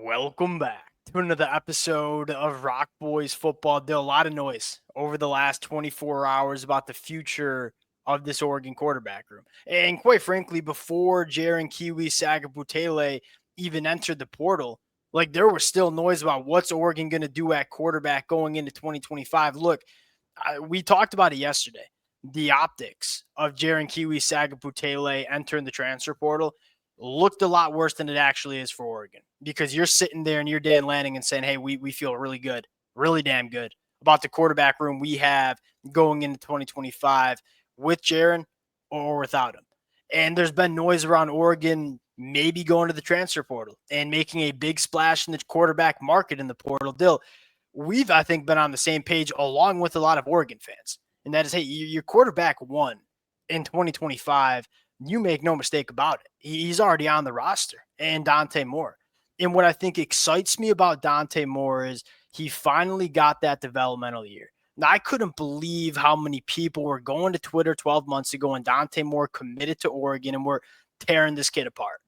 Welcome back to another episode of Rock Boys Football. There a lot of noise over the last 24 hours about the future of this Oregon quarterback room. And quite frankly, before Jaron, Keaew, Sagapolutele even entered the portal, there was still noise about what's Oregon going to do at quarterback going into 2025. Look, we talked about it yesterday. The optics of Jaron, Keaew, Sagapolutele entering the transfer portal looked a lot worse than it actually is for Oregon, because you're sitting there and you're Dan Lanning and saying, hey, we feel really good, really damn good about the quarterback room we have going into 2025 with Jaron or without him. And there's been noise around Oregon maybe going to the transfer portal and making a big splash in the quarterback market in the portal. Dill, we've, I think, been on the same page along with a lot of Oregon fans. And that is, hey, your quarterback won in 2025. You make no mistake about it. He's already on the roster, and Dante Moore. And what I think excites me about Dante Moore is he finally got that developmental year. Now, I couldn't believe how many people were going to Twitter 12 months ago and Dante Moore committed to Oregon and we're tearing this kid apart.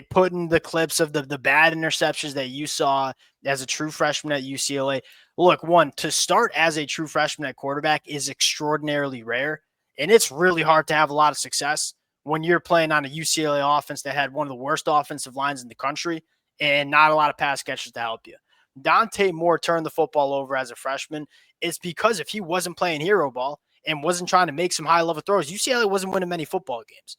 Putting the clips of the bad interceptions that you saw as a true freshman at UCLA. Look, one, to start as a true freshman at quarterback is extraordinarily rare, and it's really hard to have a lot of success when you're playing on a UCLA offense that had one of the worst offensive lines in the country and not a lot of pass catchers to help you. Dante Moore turned the football over as a freshman. It's because if he wasn't playing hero ball and wasn't trying to make some high-level throws, UCLA wasn't winning many football games.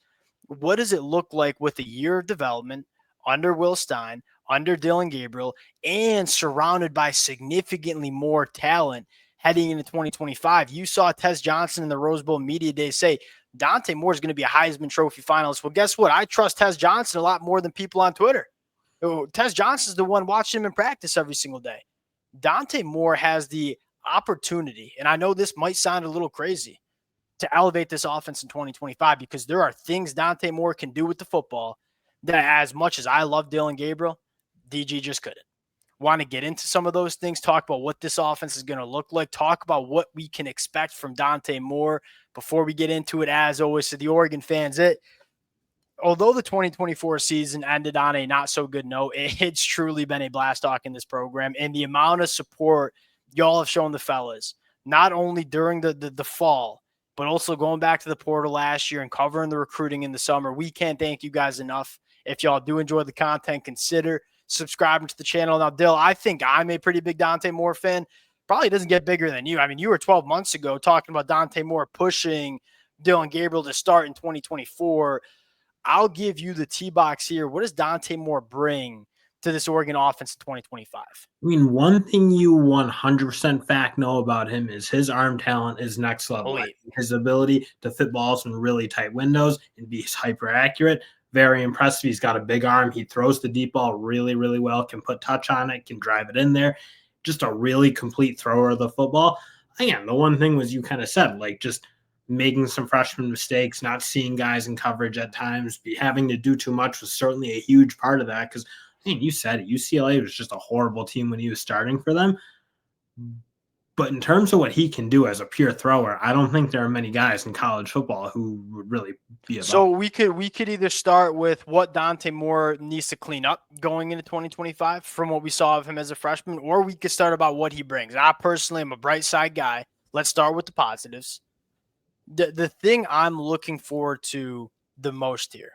What does it look like with a year of development under Will Stein, under Dillon Gabriel, and surrounded by significantly more talent heading into 2025? You saw Tez Johnson in the Rose Bowl media day say, Dante Moore is going to be a Heisman Trophy finalist. Well, guess what? I trust Tez Johnson a lot more than people on Twitter. Tez Johnson is the one watching him in practice every single day. Dante Moore has the opportunity, and I know this might sound a little crazy, to elevate this offense in 2025, because there are things Dante Moore can do with the football that, as much as I love Dillon Gabriel, DG just couldn't. Want to get into some of those things, talk about what this offense is going to look like, talk about what we can expect from Dante Moore before we get into it. As always, to the Oregon fans, although the 2024 season ended on a not so good note, it's truly been a blast talking this program, and the amount of support y'all have shown the fellas, not only during the fall, but also going back to the portal last year and covering the recruiting in the summer. We can't thank you guys enough. If y'all do enjoy the content, consider subscribing to the channel. Now, Dill, I think I'm a pretty big Dante Moore fan. Probably doesn't get bigger than you. I mean, you were 12 months ago talking about Dante Moore pushing Dillon Gabriel to start in 2024. I'll give you the T-box here. What does Dante Moore bring to this Oregon offense in 2025? I mean, one thing you 100% fact know about him is his arm talent is next level. His ability to fit balls in really tight windows and be hyper accurate. Very impressive. He's got a big arm. He throws the deep ball really, really well, can put touch on it, can drive it in there. Just a really complete thrower of the football. Again, the one thing was you kind of said, just making some freshman mistakes, not seeing guys in coverage at times, having to do too much was certainly a huge part of that, because you said it, UCLA was just a horrible team when he was starting for them. But in terms of what he can do as a pure thrower, I don't think there are many guys in college football who would really be above. So we could either start with what Dante Moore needs to clean up going into 2025 from what we saw of him as a freshman, or we could start about what he brings. I personally am a bright side guy. Let's start with the positives. The thing I'm looking forward to the most here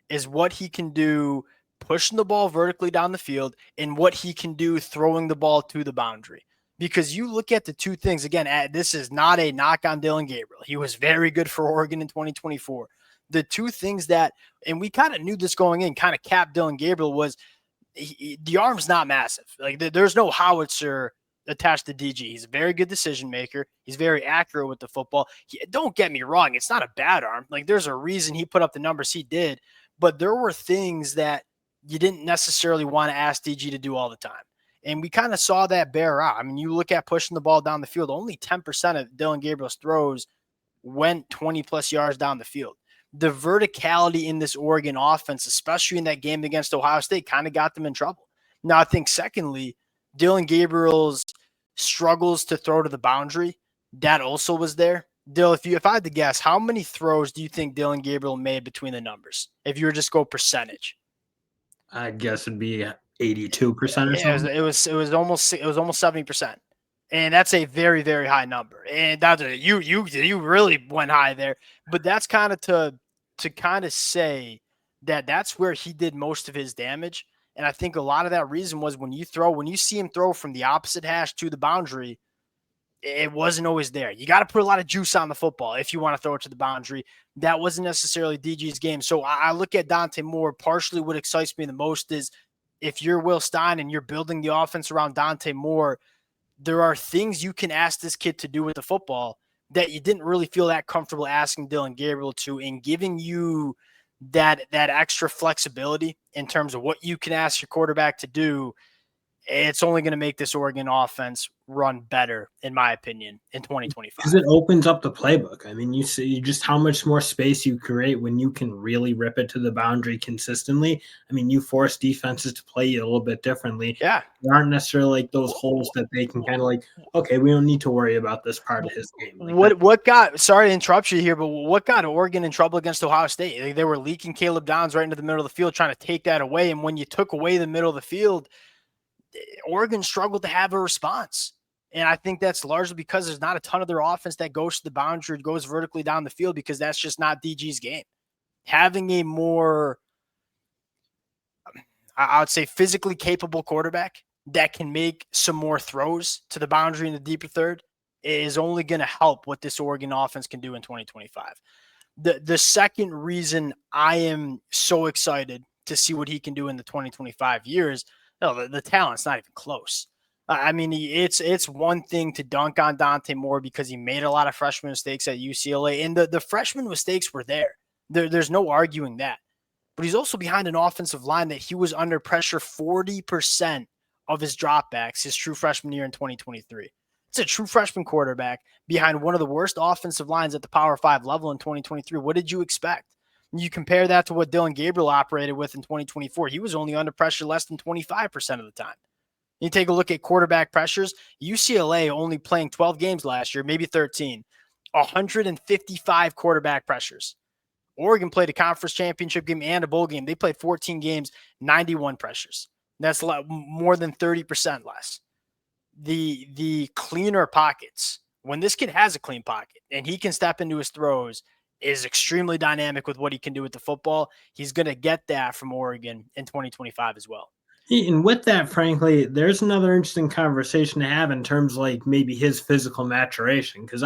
is what he can do pushing the ball vertically down the field and what he can do throwing the ball to the boundary. Because you look at the two things, again, this is not a knock on Dillon Gabriel. He was very good for Oregon in 2024. The two things that, and we kind of knew this going in, kind of capped Dillon Gabriel, was the arm's not massive. There's no howitzer attached to DG. He's a very good decision maker. He's very accurate with the football. Don't get me wrong. It's not a bad arm. There's a reason he put up the numbers he did, but there were things that you didn't necessarily want to ask DG to do all the time. And we kind of saw that bear out. I mean, you look at pushing the ball down the field, only 10% of Dillon Gabriel's throws went 20-plus yards down the field. The verticality in this Oregon offense, especially in that game against Ohio State, kind of got them in trouble. Now, I think, secondly, Dillon Gabriel's struggles to throw to the boundary, that also was there. Dill, if I had to guess, how many throws do you think Dillon Gabriel made between the numbers, if you were just go percentage? I guess it'd be 82% or Yeah, something. it was almost 70%. And that's a very, very high number. And that's you really went high there. But that's kind of to kind of say that that's where he did most of his damage. And I think a lot of that reason was when you see him throw from the opposite hash to the boundary, it wasn't always there. You got to put a lot of juice on the football if you want to throw it to the boundary. That wasn't necessarily DG's game. So I look at Dante Moore. Partially what excites me the most is if you're Will Stein and you're building the offense around Dante Moore, there are things you can ask this kid to do with the football that you didn't really feel that comfortable asking Dillon Gabriel to, in giving you that extra flexibility in terms of what you can ask your quarterback to do. It's only going to make this Oregon offense run better, in my opinion, in 2025. Because it opens up the playbook. I mean, you see just how much more space you create when you can really rip it to the boundary consistently. I mean, you force defenses to play you a little bit differently. Yeah. There aren't necessarily like those holes that they can kind of like, okay, we don't need to worry about this part of his game. Like what got, sorry to interrupt you here, but what got Oregon in trouble against Ohio State? They were leaking Caleb Downs right into the middle of the field, trying to take that away. And when you took away the middle of the field, Oregon struggled to have a response. And I think that's largely because there's not a ton of their offense that goes to the boundary, goes vertically down the field, because that's just not DG's game. Having a more, I would say, physically capable quarterback that can make some more throws to the boundary in the deeper third is only going to help what this Oregon offense can do in 2025. The second reason I am so excited to see what he can do in the 2025 years, no, the talent's not even close. I mean, it's one thing to dunk on Dante Moore because he made a lot of freshman mistakes at UCLA, and the freshman mistakes were there. There's no arguing that. But he's also behind an offensive line that he was under pressure 40% of his dropbacks his true freshman year in 2023. It's a true freshman quarterback behind one of the worst offensive lines at the Power 5 level in 2023. What did you expect? You compare that to what Dillon Gabriel operated with in 2024. He was only under pressure less than 25% of the time. You take a look at quarterback pressures. UCLA only playing 12 games last year, maybe 13, 155 quarterback pressures. Oregon played a conference championship game and a bowl game. They played 14 games, 91 pressures. That's more than 30% less. The cleaner pockets, when this kid has a clean pocket and he can step into his throws, is extremely dynamic with what he can do with the football. He's going to get that from Oregon in 2025 as well. and with that, frankly, there's another interesting conversation to have in terms of like maybe his physical maturation. Because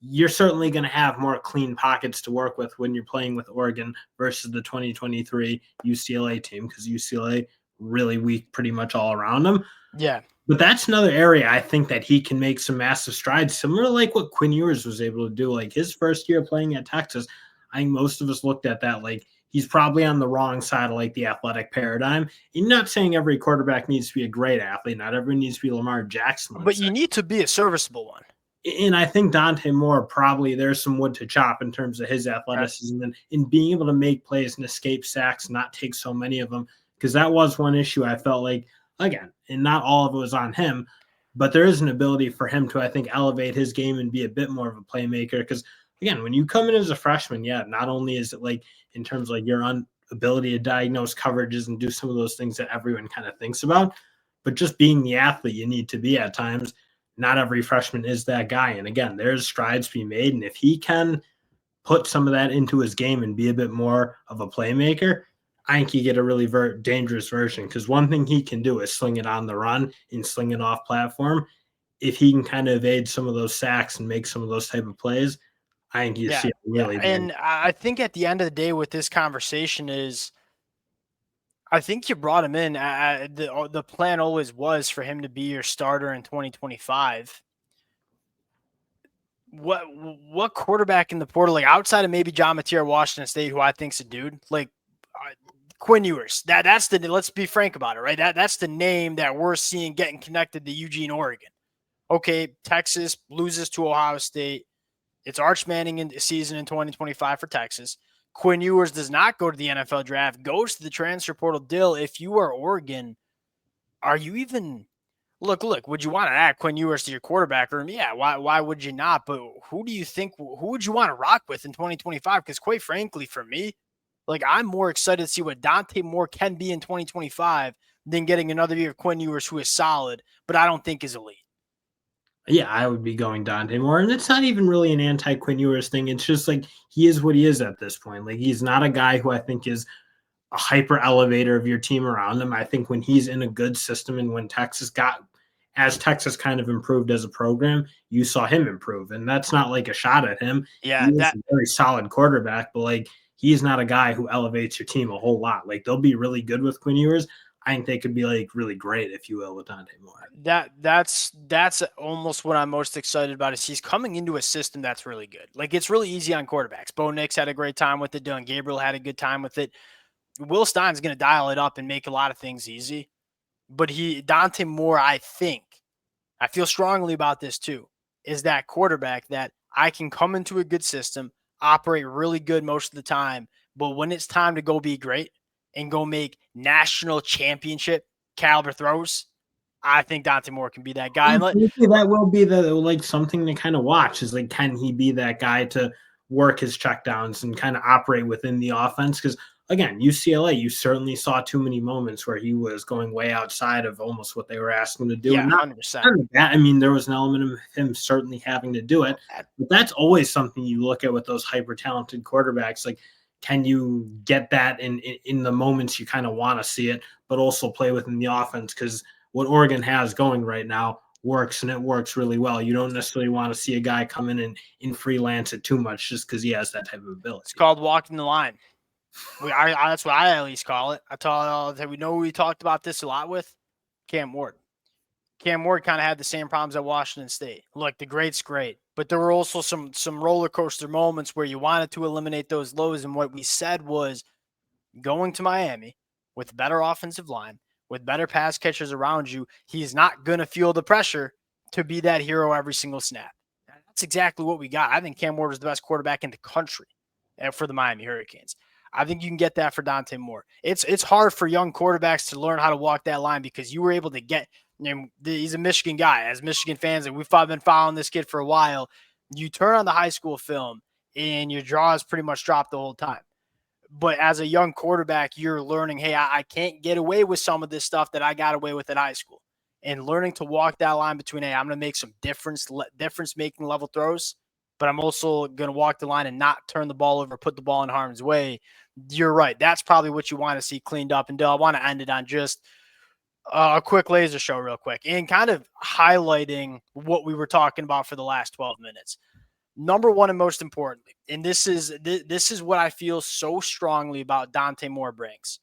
you're certainly going to have more clean pockets to work with when you're playing with Oregon versus the 2023 UCLA team, because UCLA really weak pretty much all around them. Yeah. But that's another area I think that he can make some massive strides, similar to like what Quinn Ewers was able to do. Like his first year playing at Texas, I think most of us looked at that like he's probably on the wrong side of like the athletic paradigm. You're not saying every quarterback needs to be a great athlete. Not everyone needs to be Lamar Jackson. But you need to be a serviceable one. And I think Dante Moore probably there's some wood to chop in terms of his athleticism and in being able to make plays and escape sacks, not take so many of them. Because that was one issue I felt like, again, and not all of it was on him, but there is an ability for him to, I think, elevate his game and be a bit more of a playmaker. Because, again, when you come in as a freshman, yeah, not only is it like in terms of like your ability to diagnose coverages and do some of those things that everyone kind of thinks about, but just being the athlete you need to be at times. Not every freshman is that guy. And again, there's strides to be made. And if he can put some of that into his game and be a bit more of a playmaker, I think you get a really dangerous version. Because one thing he can do is sling it on the run and sling it off platform. If he can kind of evade some of those sacks and make some of those type of plays, I think you see it really. And I think at the end of the day with this conversation is, I think you brought him in. The plan always was for him to be your starter in 2025. What quarterback in the portal, like outside of maybe John Mateer, Washington State, who I think's a dude, like Quinn Ewers. That's the, let's be frank about it, right? That's the name that we're seeing getting connected to Eugene, Oregon. Okay, Texas loses to Ohio State. It's Arch Manning in the season in 2025 for Texas. Quinn Ewers does not go to the NFL draft, goes to the transfer portal. Dill, if you are Oregon, are you even look, would you want to add Quinn Ewers to your quarterback room? Yeah, why would you not? But who would you want to rock with in 2025? Because quite frankly, for me, Like, I'm more excited to see what Dante Moore can be in 2025 than getting another year of Quinn Ewers, who is solid, but I don't think is elite. Yeah, I would be going Dante Moore, and it's not even really an anti-Quinn Ewers thing. It's just like he is what he is at this point. Like he's not a guy who I think is a hyper elevator of your team around him. I think when he's in a good system and when as Texas kind of improved as a program, you saw him improve. And that's not like a shot at him. He Yeah, is a very solid quarterback, but like he's not a guy who elevates your team a whole lot. Like they'll be really good with Quinn Ewers. I think they could be like really great, if you will, with Dante Moore. that's almost what I'm most excited about is he's coming into a system that's really good. Like it's really easy on quarterbacks. Bo Nix had a great time with it. Dillon Gabriel had a good time with it. Will Stein's going to dial it up and make a lot of things easy. But Dante Moore, I feel strongly about this too, is that quarterback that I can come into a good system, operate really good most of the time, but when it's time to go be great and go make national championship caliber throws, I think Dante Moore can be that guy. That will be something to kind of watch is like, can he be that guy to work his checkdowns and kind of operate within the offense? Because again, UCLA, you certainly saw too many moments where he was going way outside of almost what they were asking him to do. Yeah, and not 100%. that. I mean, there was an element of him certainly having to do it, but that's always something you look at with those hyper talented quarterbacks. Like, can you get that in the moments you kind of want to see it, but also play within the offense? Because what Oregon has going right now works, and it works really well. You don't necessarily want to see a guy come in freelance it too much just because he has that type of ability. It's called walking the line. That's what I at least call it. We know we talked about this a lot with Cam Ward. Cam Ward kind of had the same problems at Washington State. Look, the great's great, but there were also some roller coaster moments where you wanted to eliminate those lows. And what we said was going to Miami with better offensive line, with better pass catchers around you, he's not going to feel the pressure to be that hero every single snap. That's exactly what we got. I think Cam Ward is the best quarterback in the country for the Miami Hurricanes. I think you can get that for Dante Moore. It's hard for young quarterbacks to learn how to walk that line because you were able to get – he's a Michigan guy. As Michigan fans, and we've been following this kid for a while, you turn on the high school film and your jaw is pretty much dropped the whole time. But as a young quarterback, you're learning, hey, I can't get away with some of this stuff that I got away with in high school. And learning to walk that line between, hey, I'm going to make some difference-making level throws, but I'm also going to walk the line and not turn the ball over, put the ball in harm's way. You're right. That's probably what you want to see cleaned up. And Dill, I want to end it on just a quick laser show real quick and kind of highlighting what we were talking about for the last 12 minutes. Number one, and most importantly, and this is what I feel so strongly about Dante Moore brings.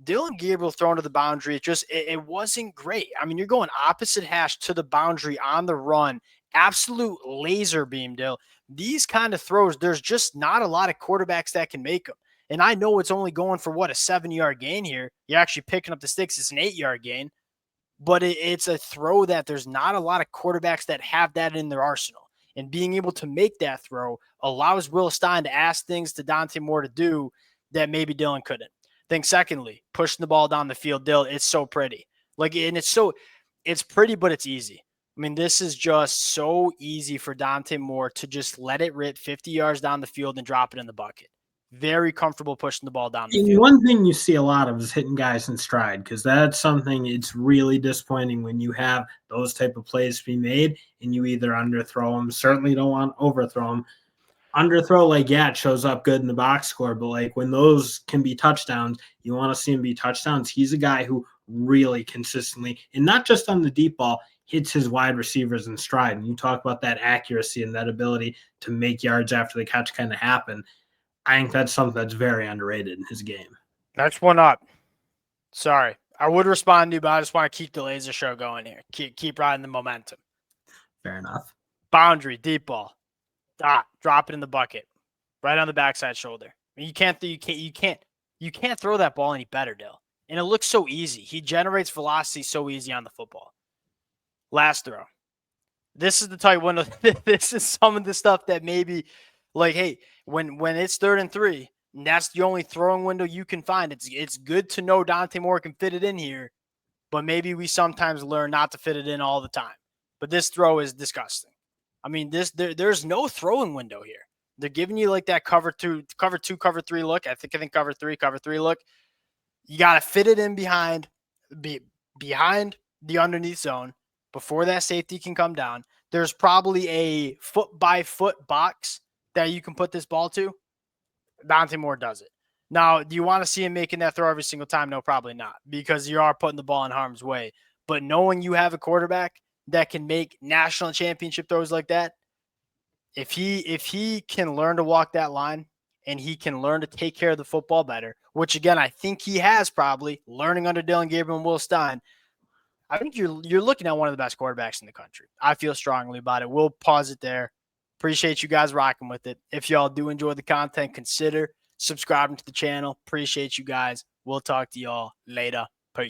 Dillon Gabriel thrown to the boundary, it wasn't great. I mean, you're going opposite hash to the boundary on the run, absolute laser beam, Dill. These kind of throws, there's just not a lot of quarterbacks that can make them. And I know it's only going for, a 7-yard gain here. You're actually picking up the sticks. It's an 8-yard gain. But it's a throw that there's not a lot of quarterbacks that have that in their arsenal. And being able to make that throw allows Will Stein to ask things to Dante Moore to do that maybe Dillon couldn't. Then secondly, pushing the ball down the field, Dill, it's so pretty. It's pretty, but it's easy. I mean, this is just so easy for Dante Moore to just let it rip 50 yards down the field and drop it in the bucket. Very comfortable pushing the ball down the field. One thing you see a lot of is hitting guys in stride, because that's something it's really disappointing when you have those type of plays to be made and you either underthrow them. Certainly don't want to overthrow them. Underthrow, it shows up good in the box score, but when those can be touchdowns, you want to see him be touchdowns. He's a guy who really consistently, and not just on the deep ball, hits his wide receivers in stride. And you talk about that accuracy and that ability to make yards after the catch kind of happen. I think that's something that's very underrated in his game. Next one up. Sorry. I would respond to you, but I just want to keep the laser show going here. Keep riding the momentum. Fair enough. Boundary, deep ball. Drop it in the bucket. Right on the backside shoulder. I mean, you can't throw that ball any better, Dill. And it looks so easy. He generates velocity so easy on the football. Last throw. This is the tight window. This is some of the stuff that maybe hey, when it's 3rd and 3, and that's the only throwing window you can find, it's good to know Dante Moore can fit it in here, but maybe we sometimes learn not to fit it in all the time. But this throw is disgusting. I mean, there's no throwing window here. They're giving you like that cover two, cover three look. I think cover three look. You got to fit it in behind the underneath zone before that safety can come down. There's probably a foot by foot box that you can put this ball to. Dante Moore does it. Now, do you want to see him making that throw every single time? No, probably not, because you are putting the ball in harm's way. But knowing you have a quarterback that can make national championship throws like that, if he can learn to walk that line and he can learn to take care of the football better, which again I think he has probably learning under Dillon Gabriel and Will Stein, I think you're looking at one of the best quarterbacks in the country. I feel strongly about it. We'll pause it there. Appreciate you guys rocking with it. If y'all do enjoy the content, consider subscribing to the channel. Appreciate you guys. We'll talk to y'all later.